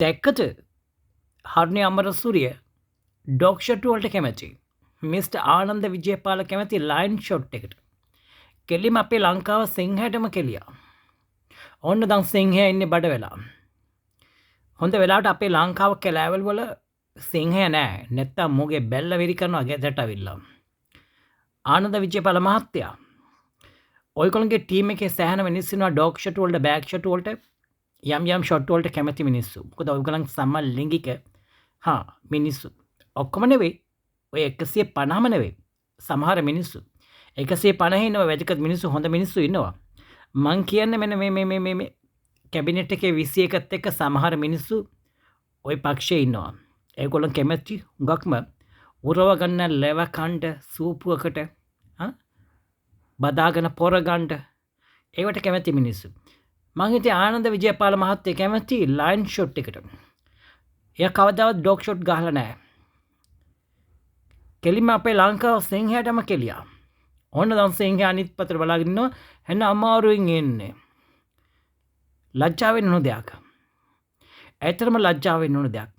දැක්කද හර්ණය Amarasuriya dog shot වලට කැමති. මිස්ටර් ආනන්ද විජයපාල කැමති ලයින් ෂොට් එකට. කෙලිම අපේ ලංකාව සිංහයටම කෙලියා. ඔන්න දැන් සිංහයා ඉන්නේ බඩ වෙලා. හොඳ වෙලාවට අපේ ලංකාව කැලෑවල් වල සිංහය නෑ. නැත්තම් මෝගේ බැල්ල වෙරි කරනවා ගෙදරට අවිල්ලා. ආනන්ද විජයපාල මහත්තයා ඔයගොල්ලන්ගේ ටීම් එකේ සෑහෙන මිනිස්සු ඉන්නවා ඩොග් ෂොට් වලට බෑග් ෂොට් වලට යම් ෂොට් වලට කැමති මිනිස්සු. මොකද ඔයගොල්ලන් සම්මා ලිංගික මිනිස්සු. ඔක්කොම නෙවෙයි. ඔය 150ම නෙවෙයි. සමහර මිනිස්සු 150 ඉන්නවා වැදගත් මිනිස්සු හොඳ මිනිස්සු ඉන්නවා. මං කියන්නේ මෙන්න මේ කැබිනට් එකේ 21ත් එක්ක සමහර මිනිස්සු ওই පක්ෂයේ ඉන්නවා. ඒගොල්ලන් කැමති හුඟක්ම උරව ගන්න ලෙව කණ්ඩ සූපුවකට බදාගෙන පොර ගන්න ඒවට කැමති මිනිස්සු. මං හිතේ ආනන්ද විජයපාල මහත්තයා කැමති ලයින් ෂොට් එකට. එයා කවදාවත් ඩොග් ෂොට් ගහලා නැහැ. කෙලිම අපේ ලංකාව සිංහයටම කෙලියා. ඔන්න දැන් සිංහයා අනිත් පැත්තට බලාගෙන ඉන්නවා එන්න අමාරුවෙන් එන්නේ. ලැජ්ජාව වෙන්න ඕන දෙයක්. ඇත්තටම ලැජ්ජාව වෙන්න ඕන දෙයක්.